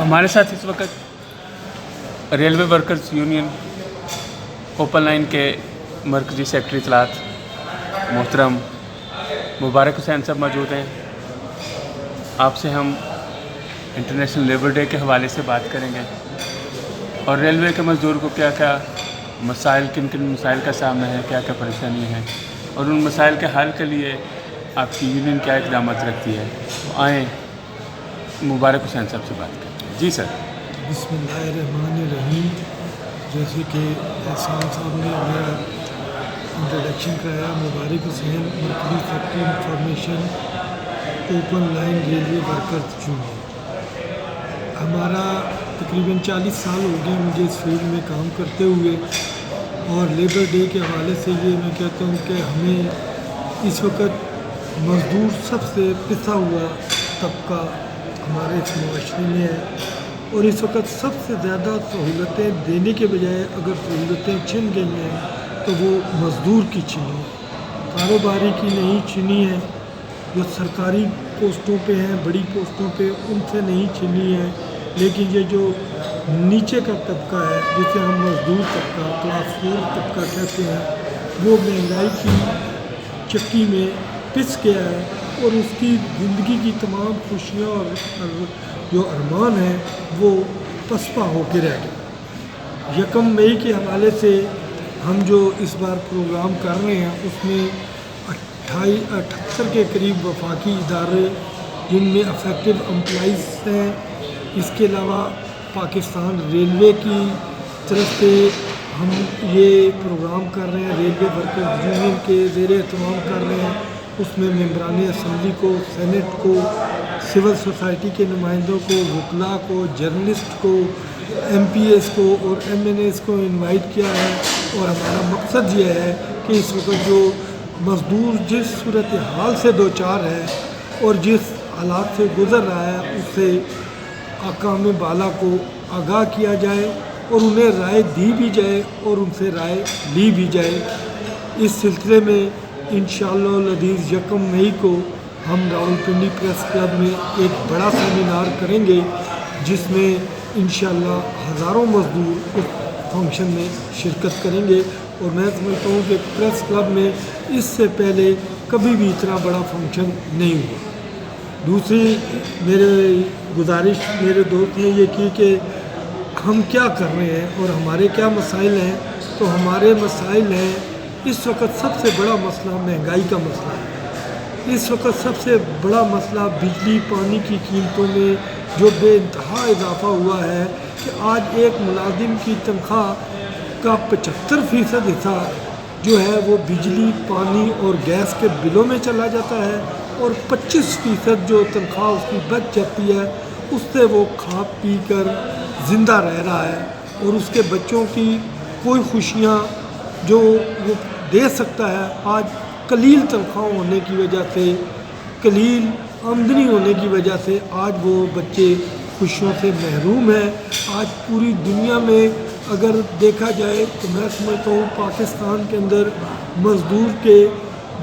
ہمارے ساتھ اس وقت railway workers union open line کے مرکزی سیکرٹری اطلاعات محترم مبارک حسین صاحب موجود ہیں. آپ سے ہم انٹرنیشنل لیبر ڈے کے حوالے سے بات کریں گے اور ریلوے کے مزدور کو کیا کیا مسائل کن مسائل کا سامنا ہے, کیا کیا پریشانیاں ہیں اور ان مسائل کے حل کے لیے آپ کی یونین کیا اقدامات رکھتی ہے. تو آئیں مبارک حسین صاحب سے بات کریں. جی سر. بسم اللہ الرحمن الرحیم. جیسے کہ احسان صاحب نے میرا انٹروڈکشن کرایا, مبارک حسین, مرکزی secretary information open line railway workers union. ہمارا تقریباً 40 سال ہو گئے مجھے اس فیلڈ میں کام کرتے ہوئے, اور لیبر ڈے کے حوالے سے یہ میں کہتا ہوں کہ ہمیں اس وقت مزدور سب سے پسا ہوا طبقہ ہمارے اس معاشرے میں ہے, اور اس وقت سب سے زیادہ سہولتیں دینے کے بجائے اگر سہولتیں چھن گئی ہیں تو وہ مزدور کی چھنی ہے, کاروباری کی نہیں چھنی ہے. جو سرکاری پوسٹوں پہ ہیں, بڑی پوسٹوں پہ, ان سے نہیں چھنی ہے, لیکن یہ جو نیچے کا طبقہ ہے جسے ہم مزدور طبقہ, کلاس 4 طبقہ کہتے ہیں, وہ مہنگائی کی چکی میں پس گیا ہے اور اس کی زندگی کی تمام خوشیاں اور جو ارمان ہیں وہ پسپا ہو کے رہ گئے. 1 مئی کے حوالے سے ہم جو اس بار پروگرام کر رہے ہیں اس میں 78 کے قریب وفاقی ادارے جن میں افیکٹو امپلائیز ہیں, اس کے علاوہ پاکستان ریلوے کی طرف سے ہم یہ پروگرام کر رہے ہیں, ریلوے ورکرز یونین کے زیر اہتمام کر رہے ہیں. اس میں ممبران اسمبلی کو, سینٹ کو, سول سوسائٹی کے نمائندوں کو, وکلاء کو, جرنلسٹ کو, ایم پی ایس کو اور ایم این ایس کو انوائٹ کیا ہے. اور ہمارا مقصد یہ ہے کہ اس وقت جو مزدور جس صورتحال سے دوچار ہے اور جس حالات سے گزر رہا ہے اس سے حکام بالا کو آگاہ کیا جائے اور انہیں رائے دی بھی جائے اور ان سے رائے لی بھی جائے. اس سلسلے میں انشاءاللہ العزیز 1 مئی کو ہم راولپنڈی پریس کلب میں ایک بڑا سیمینار کریں گے جس میں انشاءاللہ ہزاروں مزدور اس فنکشن میں شرکت کریں گے. اور میں سمجھتا ہوں کہ پریس کلب میں اس سے پہلے کبھی بھی اتنا بڑا فنکشن نہیں ہوا. دوسری میرے گزارش میرے دوست نے یہ کی کہ ہم کیا کر رہے ہیں اور ہمارے کیا مسائل ہیں. تو ہمارے مسائل ہیں, اس وقت سب سے بڑا مسئلہ مہنگائی کا مسئلہ ہے. اس وقت سب سے بڑا مسئلہ بجلی پانی کی قیمتوں میں جو بے انتہا اضافہ ہوا ہے کہ آج ایک ملازم کی تنخواہ کا 75% حصہ جو ہے وہ بجلی پانی اور گیس کے بلوں میں چلا جاتا ہے, اور 25% جو تنخواہ اس کی بچ جاتی ہے اس سے وہ کھا پی کر زندہ رہ رہا ہے. اور اس کے بچوں کی کوئی خوشیاں جو وہ دے سکتا ہے آج قلیل تنخواہ ہونے کی وجہ سے, قلیل آمدنی ہونے کی وجہ سے آج وہ بچے خوشیوں سے محروم ہیں. آج پوری دنیا میں اگر دیکھا جائے تو میں سمجھتا ہوں پاکستان کے اندر مزدور کے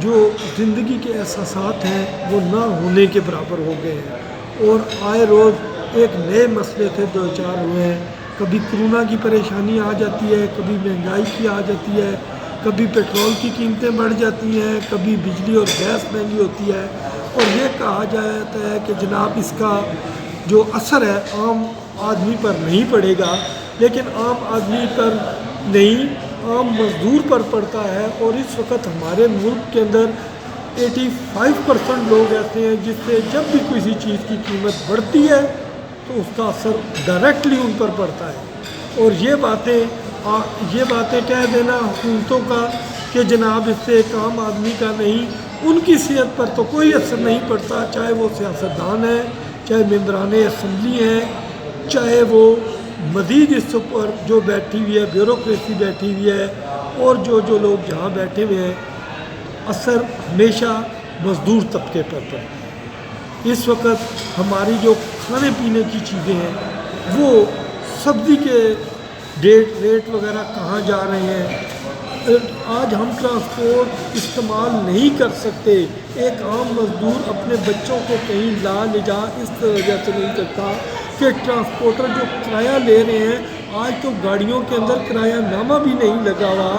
جو زندگی کے احساسات ہیں وہ نہ ہونے کے برابر ہو گئے ہیں, اور آئے روز ایک نئے مسئلے سے دوچار ہوئے ہیں. کبھی کرونا کی پریشانی آ جاتی ہے, کبھی مہنگائی کی آ جاتی ہے, کبھی پیٹرول کی قیمتیں بڑھ جاتی ہیں, کبھی بجلی اور گیس مہنگی ہوتی ہے, اور یہ کہا جاتا ہے کہ جناب اس کا جو اثر ہے عام آدمی پر نہیں پڑے گا, لیکن عام آدمی پر نہیں, عام مزدور پر پڑتا ہے. اور اس وقت ہمارے ملک کے اندر 85% لوگ ایسے ہیں جس سے جب بھی کسی چیز کی قیمت بڑھتی ہے تو اس کا اثر ڈائریکٹلی ان پر پڑتا ہے. اور یہ باتیں کہہ دینا حکومتوں کا کہ جناب اس سے ایک عام آدمی کا نہیں, ان کی صحت پر تو کوئی اثر نہیں پڑتا, چاہے وہ سیاستدان ہیں, چاہے ممبران اسمبلی ہیں, چاہے وہ مزید اس پر جو بیٹھی ہوئی ہے بیوروکریسی بیٹھی ہوئی ہے, اور جو لوگ جہاں بیٹھے ہوئے ہیں, اثر ہمیشہ مزدور طبقے پر پڑتا ہے. اس وقت ہماری جو کھانے پینے کی چیزیں ہیں وہ سبزی کے ریٹ وغیرہ کہاں جا رہے ہیں, آج ہم ٹرانسپورٹ استعمال نہیں کر سکتے. ایک عام مزدور اپنے بچوں کو کہیں لا لے جا اس وجہ سے نہیں کرتا کہ ٹرانسپورٹر جو کرایہ لے رہے ہیں آج تو گاڑیوں کے اندر کرایہ نامہ بھی نہیں لگا ہوا.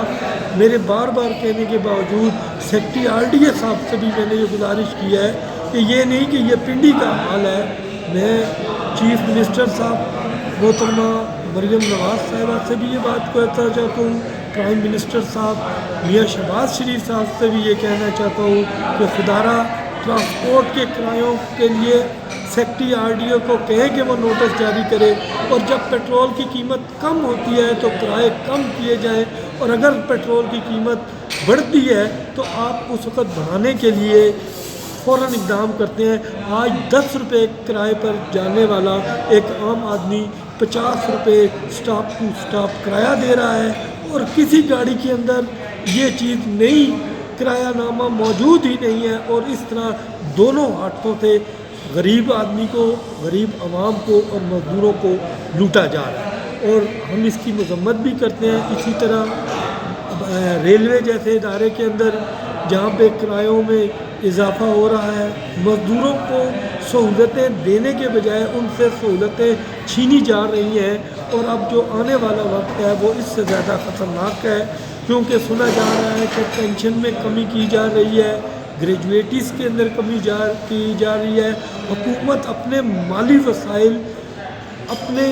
میرے بار بار کہنے کے باوجود سیکٹری RDA صاحب سے بھی میں نے یہ گزارش کی ہے کہ یہ نہیں کہ یہ پنڈی کا حال ہے. میں چیف منسٹر صاحب محترمہ مریم نواز صاحبہ سے بھی یہ بات کہنا چاہتا ہوں, پرائم منسٹر صاحب میاں شہباز شریف صاحب سے بھی یہ کہنا چاہتا ہوں کہ خدارہ ٹرانسپورٹ کے کرایوں کے لیے سیکٹری RDA کو کہیں کہ وہ نوٹس جاری کرے, اور جب پیٹرول کی قیمت کم ہوتی ہے تو کرائے کم کیے جائیں, اور اگر پیٹرول کی قیمت بڑھتی ہے تو آپ اس وقت بڑھانے کے لیے فوراً اقدام کرتے ہیں. آج 10 روپے کرائے پر جانے والا ایک عام آدمی 50 روپے سٹاپ ٹو سٹاپ کرایہ دے رہا ہے, اور کسی گاڑی کے اندر یہ چیز نہیں, کرایہ نامہ موجود ہی نہیں ہے. اور اس طرح دونوں ہاتھوں سے غریب آدمی کو, غریب عوام کو اور مزدوروں کو لوٹا جا رہا ہے, اور ہم اس کی مذمت بھی کرتے ہیں. اسی طرح ریلوے جیسے ادارے کے اندر جہاں پہ کرایوں میں اضافہ ہو رہا ہے, مزدوروں کو سہولتیں دینے کے بجائے ان سے سہولتیں چھینی جا رہی ہیں, اور اب جو آنے والا وقت ہے وہ اس سے زیادہ خطرناک ہے, کیونکہ سنا جا رہا ہے کہ پینشن میں کمی کی جا رہی ہے, گریجویٹیز کے اندر کمی کی جا رہی ہے. حکومت اپنے مالی وسائل اپنے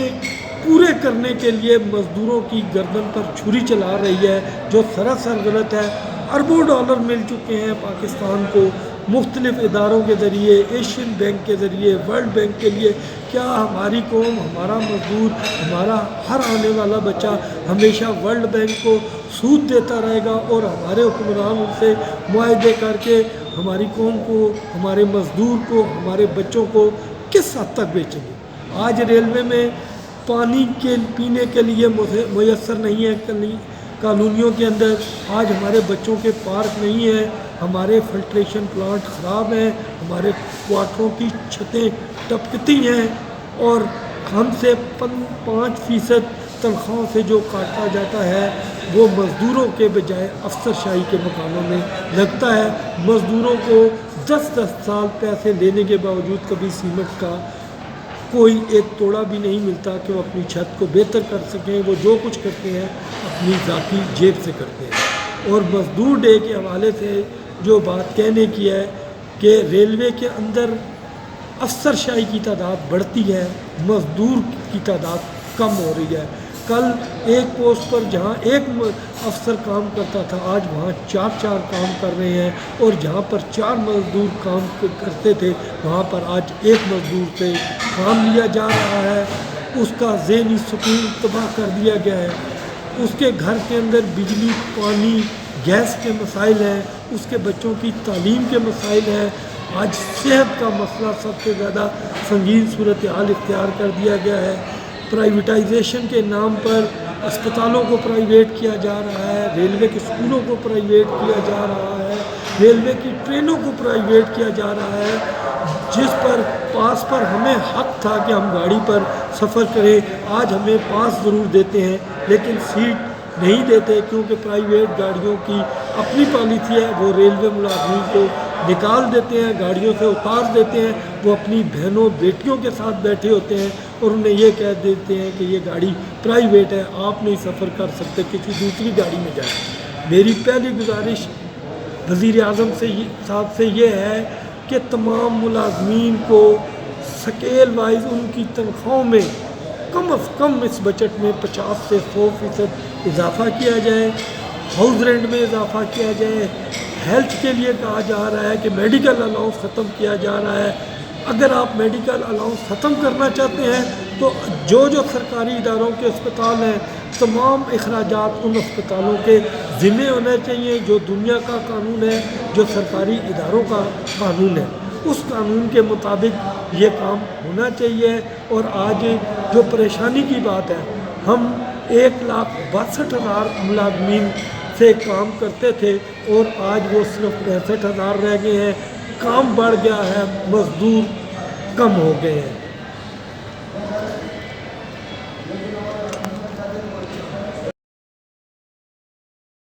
پورے کرنے کے لیے مزدوروں کی گردن پر چھری چلا رہی ہے, جو سراسر غلط ہے. اربوں ڈالر مل چکے ہیں پاکستان کو مختلف اداروں کے ذریعے, ایشین بینک کے ذریعے, ورلڈ بینک کے لیے. کیا ہماری قوم, ہمارا مزدور, ہمارا ہر آنے والا بچہ ہمیشہ ورلڈ بینک کو سود دیتا رہے گا, اور ہمارے حکمران ان سے معاہدے کر کے ہماری قوم کو, ہمارے مزدور کو, ہمارے بچوں کو کس حد تک بیچیں گے؟ آج ریلوے میں پانی کے پینے کے لیے میسر نہیں ہے کالونیوں کے اندر, آج ہمارے بچوں کے پارک نہیں ہیں, ہمارے فلٹریشن پلانٹ خراب ہیں, ہمارے کوارٹروں کی چھتیں ٹپکتی ہیں, اور ہم سے 5% تنخواہوں سے جو کاٹا جاتا ہے وہ مزدوروں کے بجائے افسر شاہی کے مکانوں میں لگتا ہے. مزدوروں کو 10 سال پیسے لینے کے باوجود کبھی سیمنٹ کا کوئی ایک توڑا بھی نہیں ملتا کہ وہ اپنی چھت کو بہتر کر سکیں. وہ جو کچھ کرتے ہیں اپنی ذاتی جیب سے کرتے ہیں. اور مزدور ڈے کے حوالے سے جو بات کہنے کی ہے کہ ریلوے کے اندر افسر شاہی کی تعداد بڑھتی ہے, مزدور کی تعداد کم ہو رہی ہے. کل ایک پوسٹ پر جہاں ایک افسر کام کرتا تھا آج وہاں 4 کام کر رہے ہیں, اور جہاں پر 4 مزدور کام کرتے تھے وہاں پر آج 1 مزدور سے کام لیا جا رہا ہے. اس کا ذہنی سکون تباہ کر دیا گیا ہے. اس کے گھر کے اندر بجلی, پانی, گیس کے مسائل ہیں, اس کے بچوں کی تعلیم کے مسائل ہیں. آج صحت کا مسئلہ سب سے زیادہ سنگین صورتحال اختیار کر دیا گیا ہے. پرائیویٹائزیشن کے نام پر اسپتالوں کو پرائیویٹ کیا جا رہا ہے, ریلوے کے اسکولوں کو پرائیویٹ کیا جا رہا ہے, ریلوے کی ٹرینوں کو پرائیویٹ کیا جا رہا ہے, جس پر پاس پر ہمیں حق تھا کہ ہم گاڑی پر سفر کریں. آج ہمیں پاس ضرور دیتے ہیں لیکن سیٹ نہیں دیتے, کیونکہ پرائیویٹ گاڑیوں کی اپنی پالیسی ہے. وہ ریلوے ملازمین کو نکال دیتے ہیں, گاڑیوں سے اتار دیتے ہیں, وہ اپنی بہنوں بیٹیوں کے ساتھ بیٹھے ہوتے ہیں اور انہیں یہ کہہ دیتے ہیں کہ یہ گاڑی پرائیویٹ ہے, آپ نہیں سفر کر سکتے, کسی دوسری گاڑی میں جائیں. میری پہلی گزارش وزیر اعظم صاحب سے یہ ہے کہ تمام ملازمین کو سکیل وائز ان کی تنخواہوں میں کم از کم اس بجٹ میں 50 سے 100% اضافہ کیا جائے, ہاؤس رینٹ میں اضافہ کیا جائے. ہیلتھ کے لیے کہا جا رہا ہے کہ میڈیکل الاؤنس ختم کیا جا رہا ہے. اگر آپ میڈیکل الاؤنس ختم کرنا چاہتے ہیں تو جو سرکاری اداروں کے اسپتال ہیں تمام اخراجات ان اسپتالوں کے ذمہ ہونے چاہیے, جو دنیا کا قانون ہے, جو سرکاری اداروں کا قانون ہے, اس قانون کے مطابق یہ کام ہونا چاہیے. اور آج جو پریشانی کی بات ہے, ہم 1,62,000 ملازمین سے کام کرتے تھے اور آج وہ صرف 65,000 رہ گئے ہیں. کام بڑھ گیا ہے, مزدور کم ہو گئے ہیں.